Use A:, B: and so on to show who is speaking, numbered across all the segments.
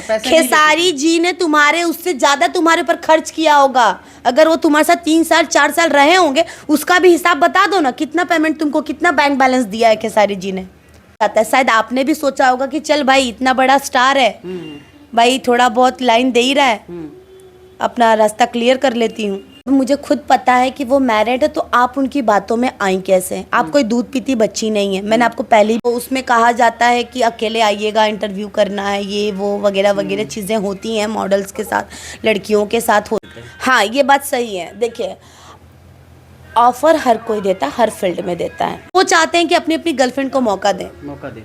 A: खेसारी जी ने तुम्हारे उससे ज्यादा तुम्हारे ऊपर खर्च किया होगा। अगर वो तुम्हारे साथ 3 साल 4 साल रहे होंगे, उसका भी हिसाब बता दो ना, कितना पेमेंट तुमको, कितना बैंक बैलेंस दिया है खेसारी जी ने। शायद आपने भी सोचा होगा कि चल भाई इतना बड़ा स्टार है भाई, थोड़ा बहुत लाइन दे ही रहा है, अपना रास्ता क्लियर कर लेती हूँ। मुझे खुद पता है कि वो मैरिड है, तो आप उनकी बातों में आई कैसे? आप कोई दूध पीती बच्ची नहीं है। मैंने आपको पहले उसमें कहा जाता है कि अकेले आइएगा, इंटरव्यू करना है, ये वो वगैरह वगैरह चीज़ें होती हैं मॉडल्स के साथ, लड़कियों के साथ होते हैं। हाँ, ये बात सही है। देखिए, ऑफर हर कोई देता है, हर फील्ड में देता है। वो चाहते हैं कि अपनी अपनी गर्लफ्रेंड को मौका दें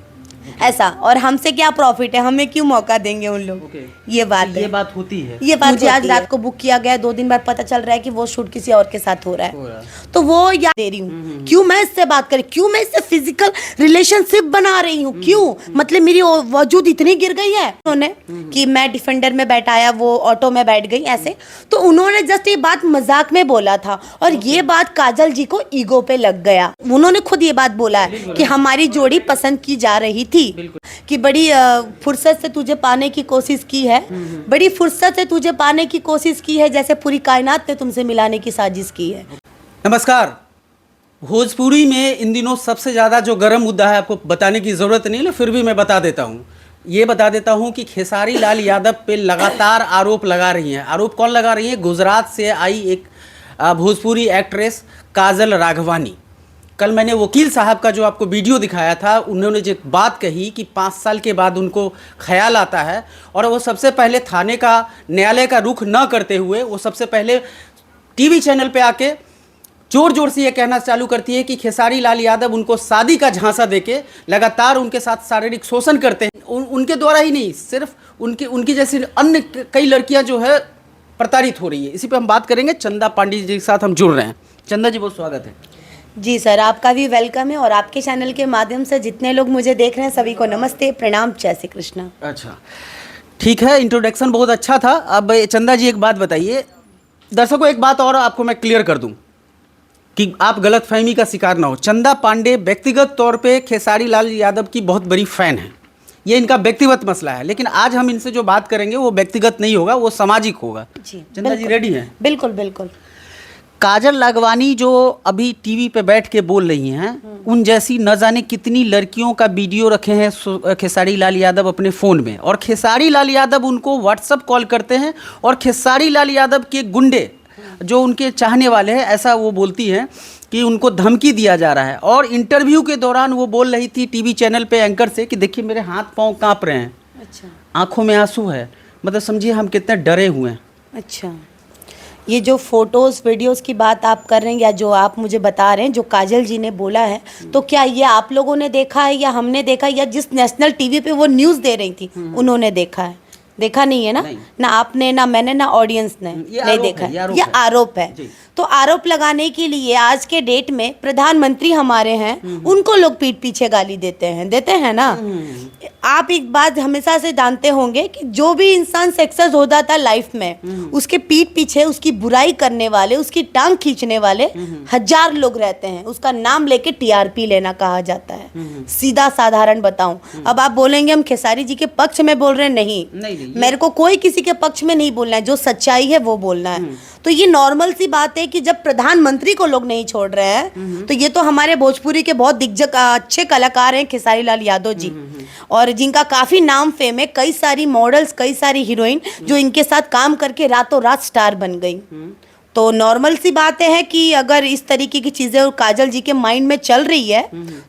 A: ऐसा, और हमसे क्या प्रॉफिट है, हमें क्यों मौका देंगे उन लोग। ये बात होती है। ये बात मुझे आज रात को बुक किया गया, 2 दिन बाद पता चल रहा है कि वो शूट किसी और के साथ हो रहा है, तो वो याद दे रही हूँ। क्यों मैं इससे बात करें, क्यों मैं इससे फिजिकल रिलेशनशिप बना रही हूँ, क्यों? मतलब मेरी वजूद इतनी गिर गई है उन्होंने कि मैं डिफेंडर में बैठाया, वो ऑटो में बैठ गई ऐसे। तो उन्होंने जस्ट ये बात मजाक में बोला था, और ये बात काजल जी को ईगो पे लग गया। उन्होंने खुद ये बात बोला है कि हमारी जोड़ी पसंद की जा रही थी, कि बड़ी फुर्सत से तुझे पाने की कोशिश की है, बड़ी फुर्सत से तुझे पाने की कोशिश की है, जैसे पूरी कायनात ने तुमसे मिलाने की साजिश की है।
B: नमस्कार। भोजपुरी में इन दिनों सबसे ज़्यादा जो गर्म मुद्दा है, आपको बताने की ज़रूरत नहीं है, फिर भी मैं बता देता हूँ। ये बता देता हूँ कि खेसारी लाल यादव पे लगातार आरोप लगा रही हैं। आरोप कौन लगा रही है? गुजरात से आई एक भोजपुरी एक्ट्रेस काजल राघवानी। कल मैंने वकील साहब का जो आपको वीडियो दिखाया था, उन्होंने जो बात कही कि 5 साल के बाद उनको ख्याल आता है, और वो सबसे पहले थाने का, न्यायालय का रुख न करते हुए वो सबसे पहले टीवी चैनल पे आके जोर जोर से ये कहना चालू करती है कि खेसारी लाल यादव उनको शादी का झांसा देके लगातार उनके साथ शारीरिक शोषण करते हैं। उनके द्वारा ही नहीं, सिर्फ उनकी जैसी अन्य कई लड़कियाँ जो है प्रताड़ित हो रही है। इसी पर हम बात करेंगे। चंदा पांडे जी के साथ हम जुड़ रहे हैं। चंदा जी, बहुत स्वागत है।
A: जी सर, आपका भी वेलकम है, और आपके चैनल के माध्यम से जितने लोग मुझे देख रहे हैं सभी को नमस्ते, प्रणाम, जय श्री कृष्णा।
B: अच्छा, ठीक है, इंट्रोडक्शन बहुत अच्छा था। अब चंदा जी एक बात बताइए, दर्शकों को एक बात और आपको मैं क्लियर कर दूं कि आप गलतफहमी का शिकार ना हो। चंदा पांडे व्यक्तिगत तौर पे खेसारी लाल यादव की बहुत बड़ी फ़ैन है, ये इनका व्यक्तिगत मसला है, लेकिन आज हम इनसे जो बात करेंगे वो व्यक्तिगत नहीं होगा, वो सामाजिक होगा।
A: जी,
B: चंदा जी रेडी हैं?
A: बिल्कुल बिल्कुल।
B: काजल राघवानी जो अभी टीवी पे बैठ के बोल रही हैं, उन जैसी न जाने कितनी लड़कियों का वीडियो रखे हैं खेसारी लाल यादव अपने फ़ोन में, और खेसारी लाल यादव उनको व्हाट्सअप कॉल करते हैं, और खेसारी लाल यादव के गुंडे जो उनके चाहने वाले हैं, ऐसा वो बोलती हैं कि उनको धमकी दिया जा रहा है। और इंटरव्यू के दौरान वो बोल रही थी टीवी चैनल पे एंकर से कि देखिए मेरे हाथ पाँव काँप रहे हैं,
A: अच्छा,
B: आँखों में आंसू है, मतलब समझिए हम कितने डरे हुए हैं।
A: अच्छा, ये जो फोटोज़ वीडियोज़ की बात आप कर रहे हैं, या जो आप मुझे बता रहे हैं, जो काजल जी ने बोला है, तो क्या ये आप लोगों ने देखा है, या हमने देखा है, या जिस नेशनल टीवी पे वो न्यूज़ दे रही थी उन्होंने देखा है? देखा नहीं है ना? ना आपने, ना मैंने, ना ऑडियंस ने नहीं देखा है। ये आरोप है। तो आरोप लगाने के लिए आज के डेट में प्रधानमंत्री हमारे हैं, उनको लोग पीठ पीछे गाली देते हैं ना। आप एक बात हमेशा से जानते होंगे कि जो भी इंसान सक्सेस हो जाता है लाइफ में, उसके पीठ पीछे उसकी बुराई करने वाले, उसकी टांग खींचने वाले 1000 लोग रहते हैं। उसका नाम लेके टीआरपी लेना कहा जाता है। सीधा साधारण बताऊं, अब आप बोलेंगे हम खेसारी जी के पक्ष में बोल रहे हैं, नहीं, मेरे को कोई किसी के पक्ष में नहीं बोलना है, जो सच्चाई है वो बोलना है। तो ये नॉर्मल सी बात है कि जब प्रधानमंत्री को लोग नहीं छोड़ रहे हैं, तो ये तो हमारे भोजपुरी के बहुत दिग्गज अच्छे कलाकार हैं खेसारी लाल यादव जी, और जिनका काफी नाम फेम है। कई सारी मॉडल्स, कई सारी हीरोइन जो इनके साथ काम करके रातों रात स्टार बन गई। तो नॉर्मल सी बात है कि अगर इस तरीके की चीजें काजल जी के माइंड में चल रही है,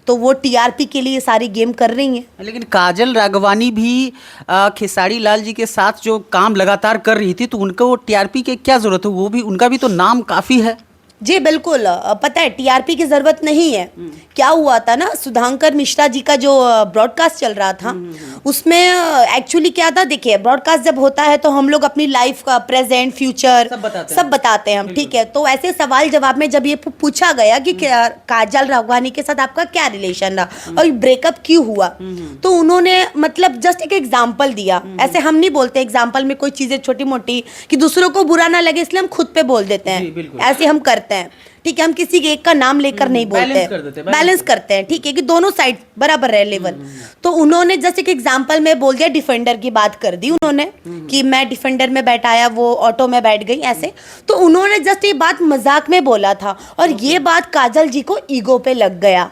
A: तो वो टीआरपी के लिए सारी गेम कर रही हैं।
B: लेकिन काजल राघवानी भी खेसारी लाल जी के साथ जो काम लगातार कर रही थी, तो उनको टीआरपी के क्या जरूरत है? वो भी, उनका भी तो नाम काफी है।
A: जी बिल्कुल, पता है टीआरपी की जरूरत नहीं है। क्या हुआ था ना, सुधांकर मिश्रा जी का जो ब्रॉडकास्ट चल रहा था, उसमें एक्चुअली क्या था, देखिए ब्रॉडकास्ट जब होता है तो हम लोग अपनी लाइफ का प्रेजेंट फ्यूचर सब बताते हैं हम, ठीक है। तो ऐसे सवाल जवाब में जब ये पूछा गया कि काजल राघवानी के साथ आपका क्या रिलेशन रहा और ब्रेकअप क्यों हुआ, तो उन्होंने मतलब जस्ट एक एग्जाम्पल दिया। ऐसे हम नहीं बोलते एग्जाम्पल में कोई चीजें छोटी मोटी कि दूसरों को बुरा ना लगे, इसलिए हम खुद पे बोल देते हैं, ऐसे हम करते हैं। ठीक है, हम किसी के एक का नाम लेकर नहीं बोलते
B: बैलेंस कर देते हैं,
A: बैलेंस करते हैं, ठीक है, कि दोनों साइड बराबर रहे लेवल। तो उन्होंने जस्ट एक एग्जांपल में बोल दिया, डिफेंडर की बात कर दी उन्होंने कि मैं डिफेंडर में बैठाया, वो ऑटो में बैठ गई ऐसे। तो उन्होंने जस्ट ये बात मजाक में बोला था और ये बात काजल जी को ईगो पे लग गया।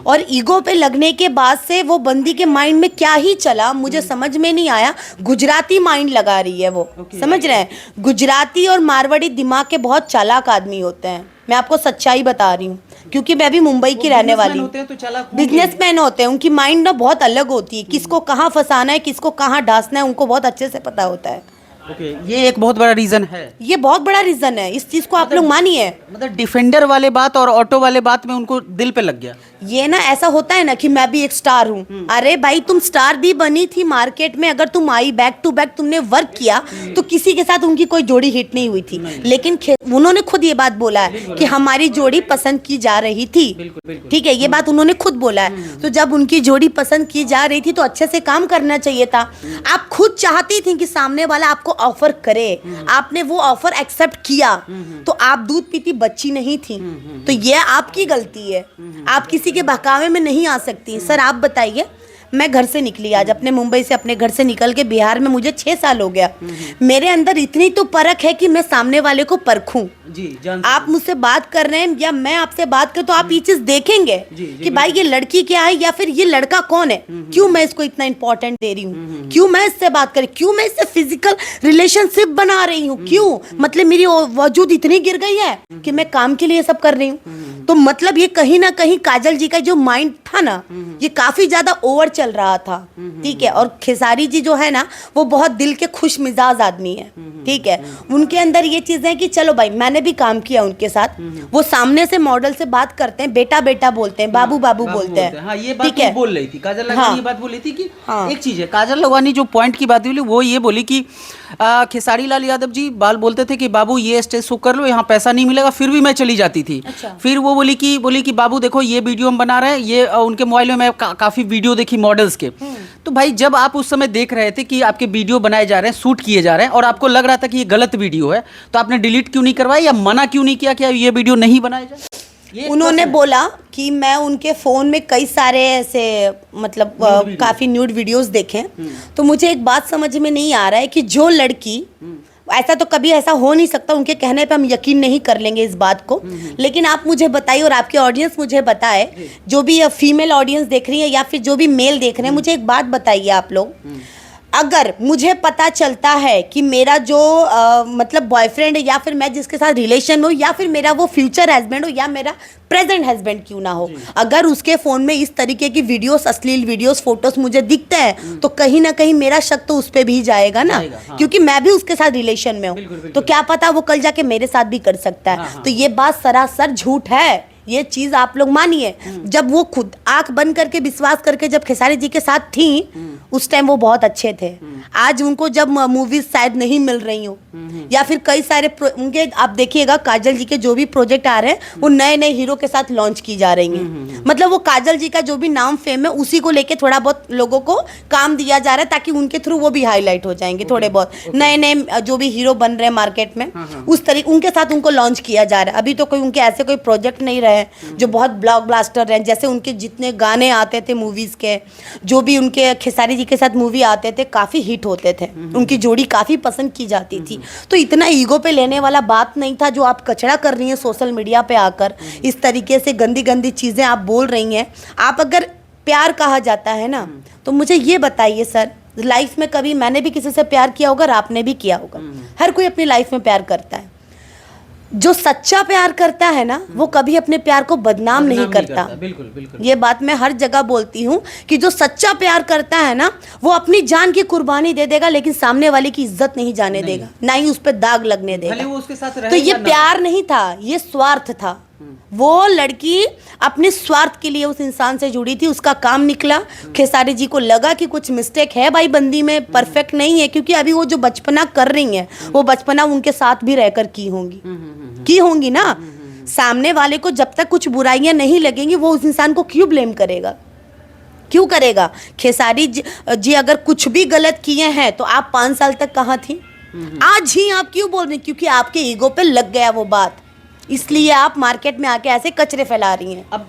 A: और ईगो पे लगने के बाद से वो बंदी के माइंड में क्या ही चला मुझे समझ में नहीं आया। गुजराती माइंड लगा रही है वो, समझ रहे हैं, गुजराती और मारवाड़ी दिमाग के बहुत चालाक आदमी होते हैं। मैं आपको सच्चाई बता रही हूँ क्योंकि मैं भी मुंबई की रहने वाली हूँ। बिजनेसमैन होते हैं, उनकी माइंड ना बहुत अलग होती है, किसको कहाँ फंसाना है, किसको कहाँ ढांसना है, उनको बहुत अच्छे से पता होता है।
B: ये एक बहुत बड़ा रीजन है,
A: ये बहुत बड़ा रीजन है, इस चीज को आप लोग मानिए।
B: मतलब डिफेंडर वाले बात और ऑटो वाले बात में उनको दिल पे लग गया।
A: ये ना ऐसा होता है ना कि मैं भी एक स्टार हूँ। अरे भाई तुम स्टार भी बनी थी मार्केट में, अगर तुम आई बैक टू बैक तुमने वर्क किया तो किसी के साथ उनकी कोई जोड़ी हिट नहीं हुई थी, लेकिन उन्होंने खुद ये बात बोला है कि हमारी जोड़ी पसंद की जा रही थी, ठीक है, ये बात उन्होंने खुद बोला है। तो जब उनकी जोड़ी पसंद की जा रही थी तो अच्छे से काम करना चाहिए था। आप खुद चाहती थी कि सामने वाला आपको ऑफर करे, आपने वो ऑफर एक्सेप्ट किया, तो आप दूध पीती बच्ची नहीं थी, तो ये आपकी गलती है, आप किसी के बहकावे में नहीं आ सकती। सर आप बताइए, मैं घर से निकली आज, अपने मुंबई से अपने घर से निकल के बिहार में मुझे 6 साल हो गया। मेरे अंदर इतनी तो परख है कि मैं सामने वाले को परखूं। आप मुझसे बात कर रहे हैं या मैं आपसे बात कर, तो आप ये चीज देखेंगे कि भाई ये लड़की क्या है या फिर ये लड़का कौन है, क्यों मैं इसको इतना इंपॉर्टेंट दे रही हूँ, क्यों मैं इससे बात करी, क्यों मैं इससे फिजिकल रिलेशनशिप बना रही हूँ, क्यों, मतलब मेरी वजूद इतनी गिर गई है कि मैं काम के लिए सब कर रही हूँ। तो मतलब ये कहीं ना कहीं काजल जी का जो माइंड था ना, ये काफी ज्यादा ओवर चल रहा था, ठीक है। और खेसारी जी जो है ना, वो बहुत दिल के खुश मिजाज आदमी है, ठीक है। उनके अंदर ये चीजें कि चलो भाई, मैंने भी काम किया उनके साथ, वो सामने से मॉडल से बात करते हैं, बेटा बेटा बोलते हैं, बाबू बाबू बोलते हैं।
B: हाँ, ये बात वो बोल रही थी काजल लखवानी।
A: हाँ,
B: ये बात बोल रही थी कि एक चीज है, काजल लखवानी जो पॉइंट की बात बोली वो ये बोली कि खेसारी लाल यादव जी बाल बोलते थे कि बाबू ये स्टेज शो कर लो, यहाँ पैसा नहीं मिलेगा, फिर भी मैं चली जाती थी।
A: अच्छा।
B: फिर वो बोली कि बाबू देखो ये वीडियो हम बना रहे हैं, ये उनके मोबाइल में मैं काफी वीडियो देखी मॉडल्स के। तो भाई जब आप उस समय देख रहे थे कि आपके वीडियो बनाए जा रहे हैं, शूट किए जा रहे हैं, और आपको लग रहा था कि ये गलत वीडियो है, तो आपने डिलीट क्यों नहीं करवाया या मना क्यों नहीं किया कि ये वीडियो नहीं बनाया जाए?
A: उन्होंने बोला कि मैं उनके फोन में कई सारे ऐसे मतलब काफी न्यूड वीडियोस देखे, तो मुझे एक बात समझ में नहीं आ रहा है कि जो लड़की, ऐसा तो कभी ऐसा हो नहीं सकता, उनके कहने पे हम यकीन नहीं कर लेंगे इस बात को, लेकिन आप मुझे बताइए और आपके ऑडियंस मुझे बताए, जो भी फीमेल ऑडियंस देख रही है या फिर जो भी मेल देख रहे हैं, मुझे एक बात बताइए आप लोग, अगर मुझे पता चलता है कि मेरा जो मतलब बॉयफ्रेंड है या फिर मैं जिसके साथ रिलेशन में हूँ या फिर मेरा वो फ्यूचर हस्बैंड हो या मेरा प्रेजेंट हस्बैंड क्यों ना हो, अगर उसके फोन में इस तरीके की वीडियोस, अश्लील वीडियोस, फोटोस मुझे दिखते हैं, तो कहीं ना कहीं मेरा शक तो उस पर भी जाएगा ना। हाँ। क्योंकि मैं भी उसके साथ रिलेशन में हूँ, तो क्या पता वो कल जाके मेरे साथ भी कर सकता है। हाँ। तो ये बात सरासर झूठ है, ये चीज आप लोग मानिए। जब वो खुद आंख बंद करके विश्वास करके जब खेसारी जी के साथ थी, उस टाइम वो बहुत अच्छे थे। आज उनको जब मूवीज शायद नहीं मिल रही हो या फिर कई सारे उनके, आप देखिएगा काजल जी के जो भी प्रोजेक्ट आ रहे हैं वो नए नए हीरो के साथ लॉन्च की जा रही हैं। मतलब वो काजल जी का जो भी नाम फेम है उसी को लेके थोड़ा बहुत लोगों को काम दिया जा रहा है, ताकि उनके थ्रू वो भी हाईलाइट हो जाएंगे। थोड़े बहुत नए नए जो भी हीरो बन रहे हैं मार्केट में, उस तरीके उनके साथ उनको लॉन्च किया जा रहा है। अभी तो कोई उनके ऐसे कोई प्रोजेक्ट नहीं रहे जो बहुत ब्लॉकबस्टर हैं, जैसे उनके जितने गाने आते थे मूवीज के, जो भी उनके खेसारी जी के साथ मूवी आते थे काफी हिट होते थे, उनकी जोड़ी काफी पसंद की जाती थी। तो इतना ईगो पे लेने वाला बात नहीं था जो आप कचरा कर रही हैं सोशल मीडिया पे आकर, इस तरीके से गंदी गंदी चीजें आप बोल रही हैं। आप अगर प्यार कहा जाता है ना, तो मुझे ये बताइए सर, लाइफ में कभी मैंने भी किसी से प्यार किया होगा और आपने भी किया होगा, हर कोई अपनी लाइफ में प्यार करता है। जो सच्चा प्यार करता है ना, वो कभी अपने प्यार को बदनाम नहीं करता।
B: बिल्कुल बिल्कुल,
A: ये बात मैं हर जगह बोलती हूँ कि जो सच्चा प्यार करता है ना, वो अपनी जान की कुर्बानी दे देगा, लेकिन सामने वाले की इज्जत नहीं जाने देगा, ना ही उस पर दाग लगने देगा।
B: वो उसके साथ
A: तो ये प्यार नहीं था, ये स्वार्थ था। वो लड़की अपने स्वार्थ के लिए उस इंसान से जुड़ी थी, उसका काम निकला। खेसारी जी को लगा कि कुछ मिस्टेक है भाई बंदी में, परफेक्ट नहीं है, क्योंकि अभी वो जो बचपना कर रही है वो बचपना उनके साथ भी रहकर की होंगी ना। सामने वाले को जब तक कुछ बुराइयां नहीं लगेंगी, वो उस इंसान को क्यों ब्लेम करेगा, क्यों करेगा? खेसारी जी अगर कुछ भी गलत किए हैं तो आप 5 साल तक कहाँ थी? आज ही आप क्यों बोल रही? क्योंकि आपके ईगो पे लग गया वो बात, इसलिए आप मार्केट में आके ऐसे कचरे फैला रही हैं।
B: अब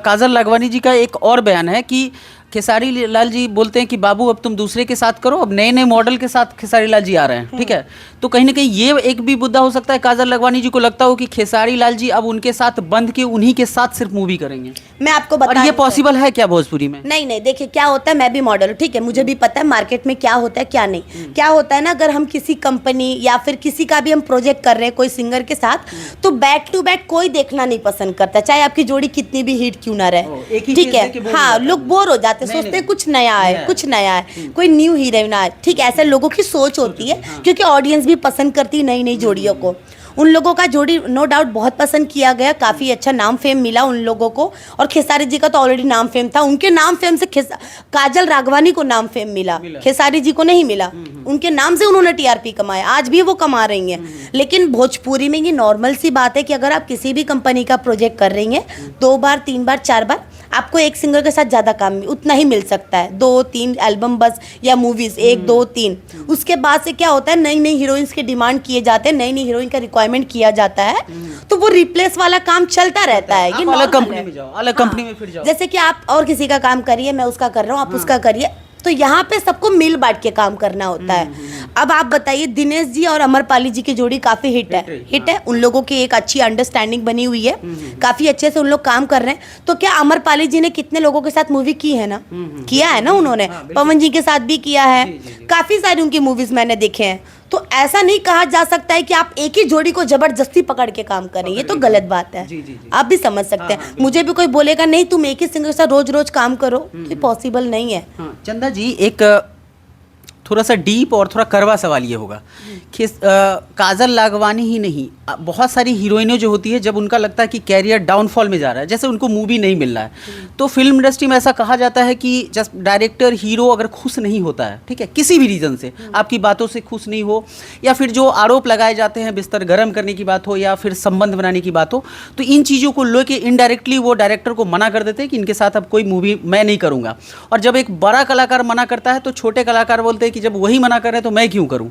B: काजल लागवानी जी का एक और बयान है कि खेसारी लाल जी बोलते हैं कि बाबू अब तुम दूसरे के साथ करो, अब नए नए मॉडल के साथ खेसारी लाल जी आ रहे हैं, ठीक है। तो कहीं ना कहीं ये एक भी मुद्दा हो सकता है, काजल लागवानी जी को लगता हो कि खेसारी लाल जी अब उनके साथ बंध के उन्हीं के साथ सिर्फ मूवी करेंगे।
A: मैं आपको
B: और
A: बता
B: ये पॉसिबल है क्या भोजपुरी में?
A: नहीं नहीं, देखिए क्या होता है, मैं भी मॉडल हूँ, ठीक है, मुझे भी पता है मार्केट में क्या होता है क्या नहीं। क्या होता है ना, अगर हम किसी कंपनी या फिर किसी का भी हम प्रोजेक्ट कर रहे हैं कोई सिंगर के साथ, तो बैक टू बैक कोई देखना नहीं पसंद करता, चाहे आपकी जोड़ी कितनी भी हिट क्यों ना रहे, ठीक है। हाँ, लोग बोर हो जाते हैं, सोचते हैं कुछ नया है, कुछ नया है, कोई न्यू हीरोइन आए, ठीक है, ऐसे लोगों की सोच होती है, क्योंकि ऑडियंस भी पसंद करती है नई नई जोड़ियों को। उन लोगों का जोड़ी नो डाउट बहुत पसंद किया गया, काफ़ी अच्छा नाम फेम मिला उन लोगों को, और खेसारी जी का तो ऑलरेडी नाम फेम था, उनके नाम फेम से काजल राघवानी को नाम फेम मिला, खेसारी जी को नहीं मिला। उनके नाम से उन्होंने टीआरपी कमाया, आज भी वो कमा रही हैं। लेकिन भोजपुरी में ये नॉर्मल सी बात है कि अगर आप किसी भी कंपनी का प्रोजेक्ट कर रही हैं, 2 बार 3 बार 4 बार आपको एक सिंगर के साथ ज़्यादा काम उतना ही मिल सकता है, 2-3 एल्बम बस, या मूवीज़ 1 2 3। उसके बाद से क्या होता है, नई नई हीरोइंस के डिमांड किए जाते हैं, नई नई हीरोइन का रिक्वायरमेंट किया जाता है, तो वो रिप्लेस वाला काम चलता रहता है। ये
B: अलग कंपनी में जाओ, अलग कंपनी में फिर जाओ,
A: जैसे कि आप और किसी का काम करिए, मैं उसका कर रहा हूँ, आप उसका करिए, तो यहाँ पे सबको मिल बांट के काम करना होता है। अब आप बताइए, दिनेश जी और अमरपाली जी की जोड़ी काफी हिट है, उन लोगों की एक अच्छी अंडरस्टैंडिंग बनी हुई है, काफी अच्छे से उन लोग काम कर रहे हैं। तो क्या अमरपाली जी ने कितने लोगों के साथ मूवी की है ना, किया है ना उन्होंने, पवन जी के साथ भी किया है, काफी सारी उनकी मूवीज मैंने देखे हैं। तो ऐसा नहीं कहा जा सकता है कि आप एक ही जोड़ी को जबरदस्ती पकड़ के काम करें, ये तो गलत बात है। आप भी समझ सकते हैं, मुझे भी कोई बोलेगा नहीं तुम एक ही सिंगर के साथ रोज रोज काम करो, तो पॉसिबल नहीं है।
B: चंदा जी, एक थोड़ा सा डीप और थोड़ा करवा सवाल ये होगा कि काजल लागवानी ही नहीं, बहुत सारी हीरोइनें जो होती है, जब उनका लगता है कि कैरियर डाउनफॉल में जा रहा है, जैसे उनको मूवी नहीं मिल रहा है, तो फिल्म इंडस्ट्री में ऐसा कहा जाता है कि जस्ट डायरेक्टर हीरो अगर खुश नहीं होता है, ठीक है, किसी भी रीज़न से, आपकी बातों से खुश नहीं हो, या फिर जो आरोप लगाए जाते हैं बिस्तर गर्म करने की बात हो, या फिर संबंध बनाने की बात हो, तो इन चीज़ों को लेके इनडायरेक्टली वो डायरेक्टर को मना कर देते हैं कि इनके साथ अब कोई मूवी मैं नहीं करूँगा। और जब एक बड़ा कलाकार मना करता है, तो छोटे कलाकार बोलते हैं कि जब वही मना कर रहे हैं तो मैं क्यों करूं।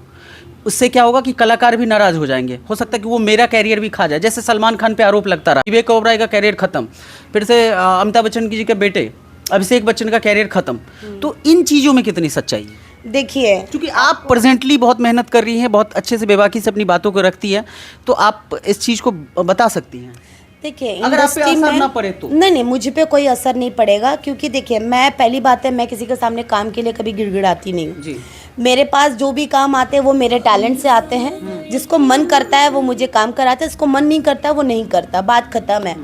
B: उससे क्या होगा कि कलाकार भी नाराज हो जाएंगे, हो सकता है कि वो मेरा कैरियर भी खा जाए। जैसे सलमान खान पे आरोप लगता रहा, विवेक ओबराय का कैरियर खत्म, फिर से अमिताभ बच्चन जी के बेटे अभिषेक बच्चन का कैरियर खत्म। तो इन चीज़ों में कितनी सच्चाई है?
A: देखिए,
B: क्योंकि आप प्रेजेंटली बहुत मेहनत कर रही हैं, बहुत अच्छे से बेबाकी से अपनी बातों को रखती है, तो आप इस चीज़ को बता सकती हैं।
A: देखिए,
B: अगर आप पे असर ना पड़े तो
A: नहीं, मुझ पे कोई असर नहीं पड़ेगा, क्योंकि देखिए, मैं पहली बात है, मैं किसी के सामने काम के लिए कभी गिड़गिड़ाती नहीं हूँ जी। मेरे पास जो भी काम आते हैं वो मेरे टैलेंट से आते हैं, जिसको मन करता है वो मुझे काम कराता है, जिसको मन नहीं करता वो नहीं करता, बात खत्म है।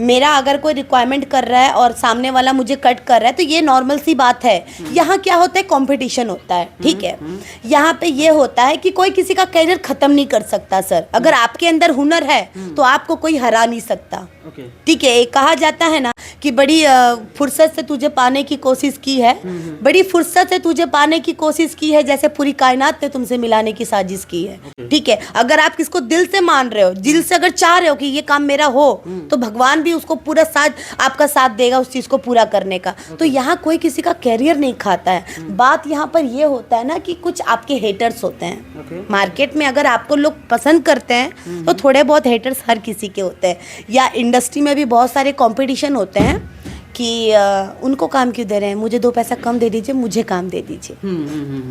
A: मेरा अगर कोई रिक्वायरमेंट कर रहा है और सामने वाला मुझे कट कर रहा है, तो ये नॉर्मल सी बात है। यहाँ क्या होता है, कंपटीशन होता है, ठीक है। यहाँ पे ये होता है कि कोई किसी का करियर खत्म नहीं कर सकता सर। अगर आपके अंदर हुनर है तो आपको कोई हरा नहीं सकता, ठीक है। एक कहा जाता है ना कि बड़ी फुर्सत से तुझे पाने की कोशिश की है, बड़ी फुर्सत से तुझे पाने की कोशिश की है, जैसे पूरी कायनात ने तुमसे मिलाने की साजिश की है, ठीक है। अगर आप किसको दिल से मान रहे हो, दिल से अगर चाह रहे हो कि ये काम मेरा हो, तो भगवान भी उसको पूरा साथ आपका साथ देगा उस चीज को पूरा करने का। तो यहाँ कोई किसी का कैरियर नहीं खाता है। बात यहाँ पर ये होता है ना कि कुछ आपके हेटर्स होते हैं मार्केट में। अगर आपको लोग पसंद करते हैं तो थोड़े बहुत हेटर्स हर किसी के होते हैं, या इंडस्ट्री में भी बहुत सारे कंपटीशन होते हैं कि उनको काम क्यों दे रहे हैं, मुझे 2 पैसा कम दे दीजिए, मुझे काम दे दीजिए।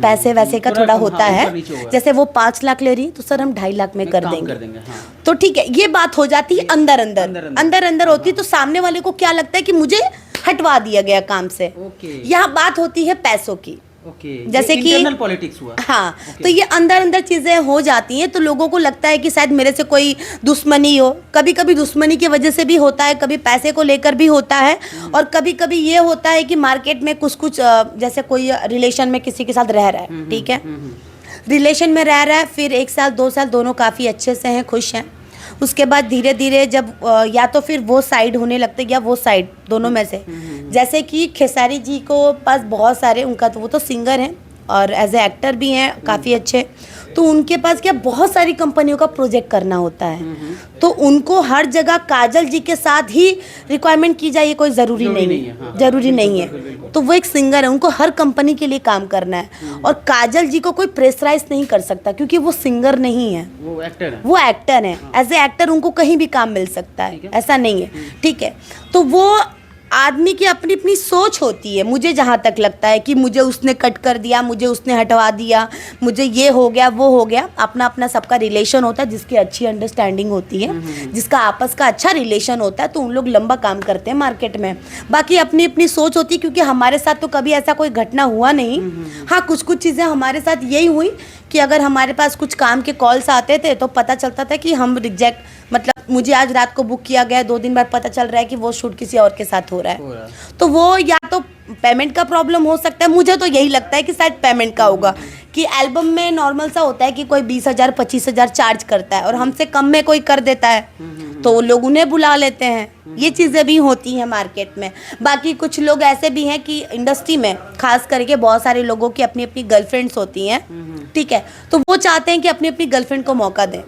A: पैसे वैसे का थोड़ा होता है, जैसे वो 5 लाख ले रही तो सर हम 2.5 लाख में कर देंगे। तो ठीक है, ये बात हो जाती है अंदर अंदर होती है। तो सामने वाले को क्या लगता है कि मुझे हटवा दिया गया काम से। यहाँ बात होती है पैसों की, जैसे कि इंटरनल पॉलिटिक्स हुआ। हाँ, तो ये अंदर चीजें हो जाती हैं, तो लोगों को लगता है कि शायद मेरे से कोई दुश्मनी हो। कभी कभी दुश्मनी की वजह से भी होता है, कभी पैसे को लेकर भी होता है, और कभी कभी ये होता है कि मार्केट में कुछ जैसे कोई रिलेशन में किसी के साथ रह रहा है, ठीक है, रिलेशन में रह रहा है, फिर 1 साल 2 साल दोनों काफ़ी अच्छे से हैं, खुश हैं। उसके बाद धीरे धीरे जब या तो फिर वो साइड होने लगते या वो साइड, दोनों में से। जैसे कि खेसारी जी को पास बहुत सारे, उनका तो वो तो सिंगर हैं और एज ए एक्टर भी हैं काफ़ी अच्छे, तो उनके पास क्या बहुत सारी कंपनियों का प्रोजेक्ट करना होता है, तो उनको हर जगह काजल जी के साथ ही रिक्वायरमेंट की जाए ये कोई ज़रूरी नहीं है,
B: हाँ,
A: ज़रूरी नहीं है। तो वो एक सिंगर है, उनको हर कंपनी के लिए काम करना है, और काजल जी को कोई प्रेशराइज नहीं कर सकता क्योंकि वो सिंगर नहीं है,
B: वो एक्टर है।
A: वो एक्टर है। एज ए एक्टर उनको कहीं भी काम मिल सकता है, ऐसा नहीं है, ठीक है। तो वो आदमी की अपनी अपनी सोच होती है। मुझे जहाँ तक लगता है कि मुझे उसने कट कर दिया, मुझे उसने हटवा दिया, मुझे ये हो गया वो हो गया, अपना अपना सबका रिलेशन होता है, जिसकी अच्छी अंडरस्टैंडिंग होती है, जिसका आपस का अच्छा रिलेशन होता है, तो उन लोग लंबा काम करते हैं मार्केट में। बाकी अपनी अपनी सोच होती है, क्योंकि हमारे साथ तो कभी ऐसा कोई घटना हुआ नहीं। हाँ, कुछ कुछ चीज़ें हमारे साथ यही हुई कि अगर हमारे पास कुछ काम के कॉल्स आते थे तो पता चलता था कि हम रिजेक्ट, मतलब मुझे आज रात को बुक किया गया, 2 दिन बाद पता चल रहा है कि वो शूट किसी और के साथ हो रहा है। तो वो या तो पेमेंट का प्रॉब्लम हो सकता है, मुझे तो यही लगता है कि शायद पेमेंट का होगा, कि एल्बम में नॉर्मल सा होता है कि कोई 20,000 25,000 चार्ज करता है और हमसे कम में कोई कर देता है तो लोग उन्हें बुला लेते हैं। ये चीज़ें भी होती हैं मार्केट में। बाकी कुछ लोग ऐसे भी हैं कि इंडस्ट्री में खास करके बहुत सारे लोगों की अपनी अपनी गर्लफ्रेंड्स होती हैं, ठीक है, तो वो चाहते हैं कि अपनी अपनी गर्लफ्रेंड को मौका दें,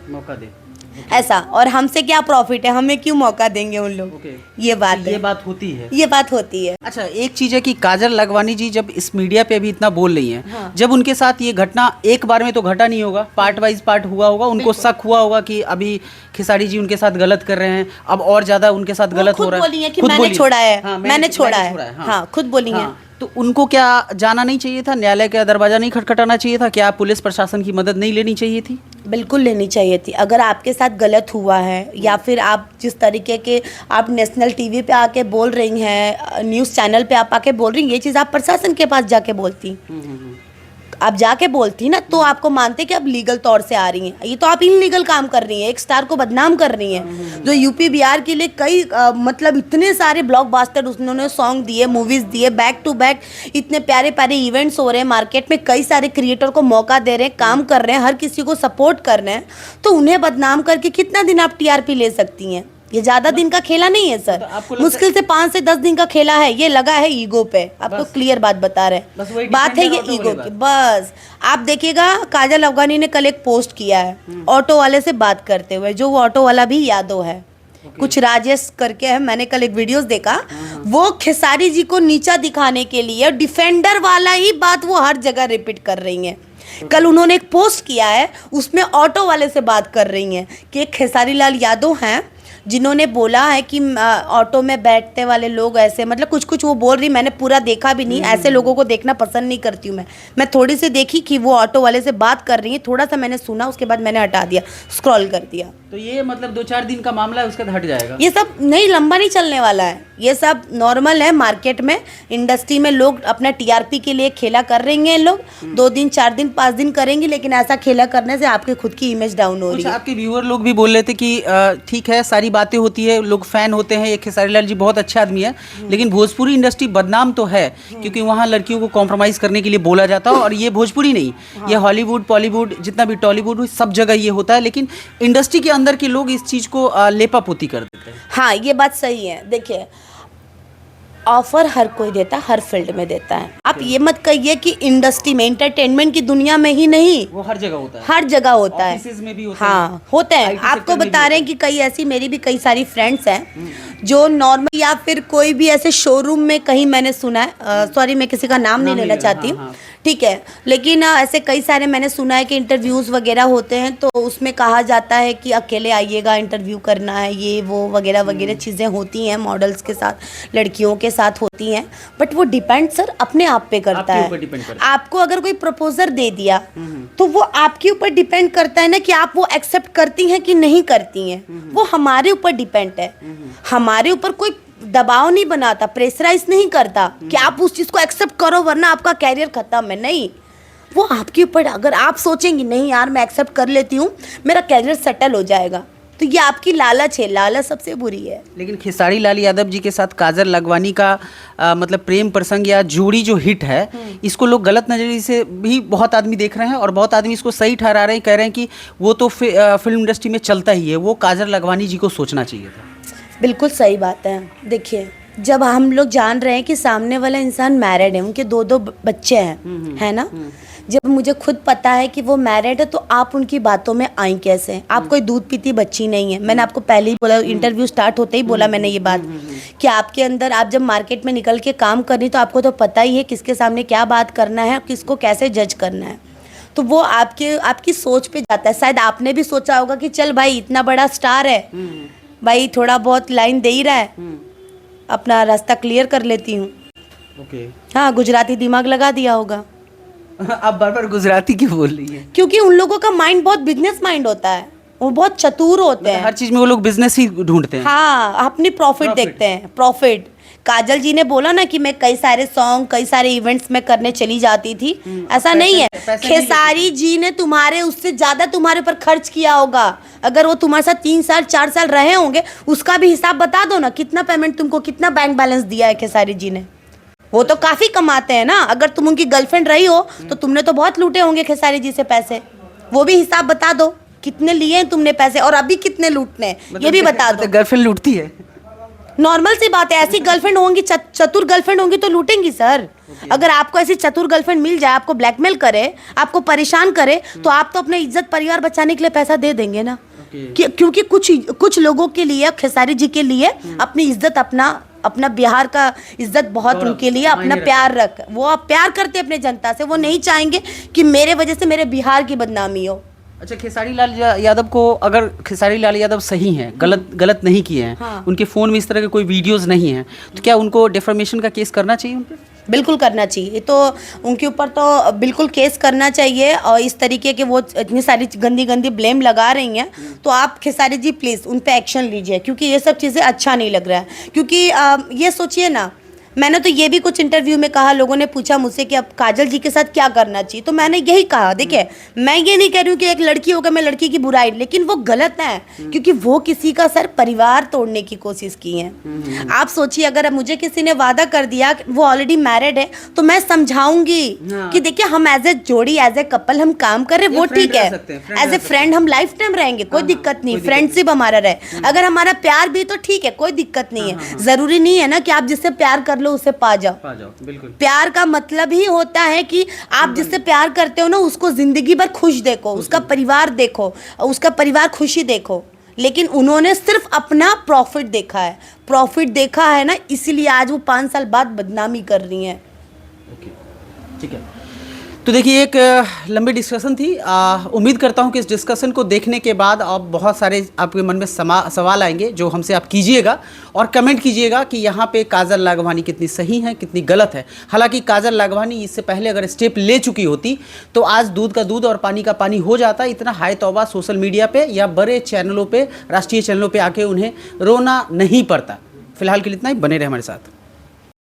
A: ऐसा। और हमसे क्या प्रॉफिट है, हमें क्यों मौका देंगे उन लोग। ये बात है,
B: ये बात होती है,
A: ये बात होती है।
B: अच्छा, एक चीज़ है कि काजल लखवानी जी जब इस मीडिया पे भी इतना बोल रही हैं,
A: हाँ।
B: जब उनके साथ ये घटना एक बार में तो घटा नहीं होगा, पार्ट वाइज पार्ट हुआ होगा, उनको शक हुआ होगा कि अभी खेसारी जी उनके साथ गलत कर रहे हैं, अब और ज्यादा उनके साथ गलत हो रहा है।
A: खुद बोली है कि मैंने छोड़ा है, मैंने छोड़ा है, हाँ, खुद बोली है।
B: तो उनको क्या जाना नहीं चाहिए था, न्यायालय का दरवाजा नहीं खटखटाना चाहिए था, क्या पुलिस प्रशासन की मदद नहीं लेनी चाहिए थी?
A: बिल्कुल लेनी चाहिए थी। अगर आपके साथ गलत हुआ है या फिर आप जिस तरीके के आप नेशनल टीवी पे आके बोल रही हैं, न्यूज़ चैनल पे आप आके बोल रही हैं, ये चीज़ आप प्रशासन के पास जाके बोलती, आप जाके बोलती ना, तो आपको मानते कि आप लीगल तौर से आ रही हैं। ये तो आप इनलीगल काम कर रही हैं, एक स्टार को बदनाम कर रही हैं, जो यूपी बिहार के लिए कई मतलब इतने सारे ब्लॉकबस्टर उन्होंने सॉन्ग दिए, मूवीज़ दिए, बैक टू बैक इतने प्यारे प्यारे इवेंट्स हो रहे हैं मार्केट में, कई सारे क्रिएटर को मौका दे रहे हैं, काम कर रहे हैं, हर किसी को सपोर्ट कर रहे हैं, तो उन्हें बदनाम करके कितना दिन आप टीआरपी ले सकती हैं? ये ज्यादा दिन का खेला नहीं है सर, मुश्किल से 5 से 10 दिन का खेला है। ये लगा है ईगो पे, आपको क्लियर बात बता रहे हैं, बात है ये ईगो की। बस आप देखिएगा, काजल अफगानी ने कल एक पोस्ट किया है ऑटो वाले से बात करते हुए, जो वो ऑटो वाला भी यादव है, कुछ राजेश करके है, मैंने कल एक वीडियोस देखा, वो खेसारी जी को नीचा दिखाने के लिए डिफेंडर वाला ही बात वो हर जगह रिपीट कर रही हैं। कल उन्होंने एक पोस्ट किया है, उसमें ऑटो वाले से बात कर रही हैं कि एक खेसारी लाल यादव हैं जिन्होंने बोला है कि ऑटो में बैठते वाले लोग ऐसे, मतलब कुछ कुछ वो बोल रही, मैंने पूरा देखा भी नहीं, ऐसे लोगों को देखना पसंद नहीं करती हूँ मैं थोड़ी सी देखी कि वो ऑटो वाले से बात कर रही है, थोड़ा सा मैंने सुना, उसके बाद मैंने हटा दिया, स्क्रॉल कर दिया।
B: तो ये मतलब 2-4 दिन का मामला है, उसके बाद हट जाएगा।
A: ये सब नहीं, लंबा नहीं चलने वाला है, ये सब नॉर्मल है। मार्केट में, इंडस्ट्री में लोग अपना टीआरपी के लिए खेला कर रहे हैं, लोग 2 दिन 4 दिन 5 दिन करेंगे, लेकिन ऐसा खेला करने से आपके खुद की इमेज डाउन हो रही है।
B: आपके व्यूअर लोग भी बोल रहे थे कि ठीक है, सारी बातें होती है, लोग फैन होते हैं, ये खेसारी लाल जी बहुत अच्छे आदमी है, लेकिन भोजपुरी इंडस्ट्री बदनाम तो है, क्योंकि वहाँ लड़कियों को कॉम्प्रोमाइज़ करने के लिए बोला जाता है, और ये भोजपुरी नहीं, ये हॉलीवुड, बॉलीवुड, जितना भी टॉलीवुड, सब जगह ये होता है, लेकिन इंडस्ट्री के अंदर के लोग इस चीज़ को लेपापोती कर देते हैं।
A: हाँ, ये बात सही है। देखिए, ऑफर हर कोई देता है, हर फील्ड में देता है। आप ये मत कहिए कि इंडस्ट्री में, एंटरटेनमेंट की दुनिया में ही नहीं,
B: वो हर जगह होता है,
A: हर जगह होता है,
B: ऑफिसेज में भी होता
A: हाँ
B: है,
A: होते हैं। आपको बता रहे हैं कि कई ऐसी, मेरी भी कई सारी फ्रेंड्स हैं जो नॉर्मल या फिर कोई भी ऐसे शोरूम में, कहीं मैंने सुना है, सॉरी मैं किसी का नाम नहीं लेना चाहती हूँ, ठीक है, लेकिन ऐसे कई सारे मैंने सुना है कि इंटरव्यूज़ वगैरह होते हैं, तो उसमें कहा जाता है कि अकेले आइएगा, इंटरव्यू करना है, ये वो वगैरह वगैरह चीज़ें होती हैं, मॉडल्स के साथ, लड़कियों के साथ होती हैं, बट वो डिपेंड सर अपने आप पे करता है। आपको अगर कोई प्रपोजर दे दिया तो वो आपके ऊपर डिपेंड करता है ना कि आप वो एक्सेप्ट करती हैं कि नहीं करती हैं, वो हमारे ऊपर डिपेंड है। हमारे ऊपर कोई दबाव नहीं बनाता, प्रेशराइज नहीं करता कि आप उस चीज़ को एक्सेप्ट करो वरना आपका कैरियर खत्म है, नहीं, वो आपके ऊपर। अगर आप सोचेंगे नहीं यार मैं एक्सेप्ट कर लेती हूँ, मेरा कैरियर सेटल हो जाएगा, तो ये आपकी लालच है, लालच सबसे बुरी है।
B: लेकिन खेसारी लाल यादव जी के साथ काजल लखवानी का मतलब प्रेम प्रसंग या जोड़ी जो हिट है, इसको लोग गलत नज़रिए से भी बहुत आदमी देख रहे हैं, और बहुत आदमी इसको सही ठहरा रहे हैं, कह रहे हैं कि वो तो फिल्म इंडस्ट्री में चलता ही है, वो काजल लखवानी जी को सोचना चाहिए था।
A: बिल्कुल सही बात है। देखिए, जब हम लोग जान रहे हैं कि सामने वाला इंसान मैरिड है, उनके 2-2 बच्चे हैं, है ना, जब मुझे खुद पता है कि वो मैरिड है तो आप उनकी बातों में आई कैसे? आप कोई दूध पीती बच्ची नहीं है। मैंने आपको पहले ही बोला, इंटरव्यू स्टार्ट होते ही बोला मैंने ये बात कि आपके अंदर, आप जब मार्केट में निकल के काम कर रही तो आपको तो पता ही है किसके सामने क्या बात करना है, किसको कैसे जज करना है। तो वो आपकी सोच पे जाता है। शायद आपने भी सोचा होगा कि चल भाई इतना बड़ा स्टार है, भाई थोड़ा बहुत लाइन दे ही रहा है, अपना रास्ता क्लियर कर लेती हूँ।
B: ओके।
A: हाँ, गुजराती दिमाग लगा दिया होगा।
B: आप बार बार गुजराती क्यों बोल रही हैं?
A: क्योंकि उन लोगों का माइंड बहुत बिजनेस माइंड होता है, वो बहुत चतुर होते हैं।
B: हर चीज में वो लोग बिजनेस ही ढूंढते हैं।
A: हाँ, अपनी प्रॉफिट देखते हैं, प्रॉफिट। काजल जी ने बोला ना कि मैं कई सारे सॉन्ग, कई सारे इवेंट्स में करने चली जाती थी, ऐसा नहीं है। खेसारी जी ने तुम्हारे उससे ज्यादा तुम्हारे ऊपर खर्च किया होगा। अगर वो तुम्हारे साथ 3 साल 4 साल रहे होंगे, उसका भी हिसाब बता दो ना, कितना पेमेंट तुमको, कितना बैंक बैलेंस दिया है खेसारी जी ने। वो तो काफी कमाते हैं ना। अगर तुम उनकी गर्लफ्रेंड रही हो तो तुमने तो बहुत लूटे होंगे खेसारी जी से पैसे। वो भी हिसाब बता दो, कितने लिए हैं तुमने पैसे और अभी कितने लूटने हैं, ये भी बता दो।
B: गर्लफ्रेंड लूटती है?
A: नॉर्मल सी बात है, ऐसी गर्लफ्रेंड होंगी, चतुर गर्लफ्रेंड होंगी तो लूटेंगी सर। अगर आपको ऐसी चतुर गर्लफ्रेंड मिल जाए, आपको ब्लैकमेल करे, आपको परेशान करे, तो आप तो अपने इज्जत परिवार बचाने के लिए पैसा दे देंगे ना। क्योंकि कुछ लोगों के लिए, खेसारी जी के लिए अपनी इज्जत, अपना बिहार का इज्जत बहुत उनके लिए अपना प्यार वो आप प्यार करते अपने जनता से। वो नहीं चाहेंगे कि मेरे वजह से मेरे बिहार की बदनामी हो।
B: अच्छा, खेसारी लाल यादव को, अगर खेसारी लाल यादव सही हैं, गलत नहीं किए हैं,
A: हाँ।
B: उनके फ़ोन में इस तरह के कोई वीडियोस नहीं हैं, तो क्या उनको डिफेमेशन का केस करना चाहिए उन पर?
A: बिल्कुल करना चाहिए। तो उनके ऊपर तो बिल्कुल केस करना चाहिए। और इस तरीके के वो इतनी सारी गंदी ब्लेम लगा रही हैं, तो आप खेसारी जी प्लीज़ उन पे एक्शन लीजिए, क्योंकि ये सब चीज़ें अच्छा नहीं लग रहा है। क्योंकि ये सोचिए ना, मैंने तो ये भी कुछ इंटरव्यू में कहा, लोगों ने पूछा मुझसे कि अब काजल जी के साथ क्या करना चाहिए, तो मैंने यही कहा, देखिए मैं ये नहीं कह रही हूँ कि एक लड़की होकर मैं लड़की की बुराई, लेकिन वो गलत है, क्योंकि वो किसी का सर परिवार तोड़ने की कोशिश की है। आप सोचिए, अगर मुझे किसी ने वादा कर दिया कि वो ऑलरेडी मैरिड है, तो मैं समझाऊंगी कि देखिए हम एज ए जोड़ी, एज ए कपल हम काम कर रहे, वो ठीक है, एज ए फ्रेंड हम लाइफ टाइम रहेंगे, कोई दिक्कत नहीं, फ्रेंडशिप हमारा रहे। अगर हमारा प्यार भी तो ठीक है, कोई दिक्कत नहीं है। जरूरी नहीं है ना कि आप जिससे प्यार कर लो उसे पा जाओ। बिल्कुल। प्यार का मतलब ही होता है कि आप जिससे प्यार करते हो ना, उसको जिंदगी भर खुश देखो, उसका परिवार देखो, उसका परिवार खुशी देखो। लेकिन उन्होंने सिर्फ अपना प्रॉफिट देखा है ना, इसीलिए आज वो 5 साल बाद बदनामी कर रही हैं।
B: ठीक है, तो देखिए एक लंबी डिस्कशन थी। उम्मीद करता हूँ कि इस डिस्कशन को देखने के बाद अब बहुत सारे आपके मन में सवाल आएंगे जो हमसे आप कीजिएगा और कमेंट कीजिएगा कि यहाँ पे काजल लाघवानी कितनी सही है, कितनी गलत है। हालांकि काजल लाघवानी इससे पहले अगर स्टेप ले चुकी होती तो आज दूध का दूध और पानी का पानी हो जाता। इतना हाई तौबा सोशल मीडिया पे या बड़े चैनलों पे, राष्ट्रीय चैनलों पे आके उन्हें रोना नहीं पड़ता। फिलहाल के लिए इतना ही, बने रहे हमारे साथ।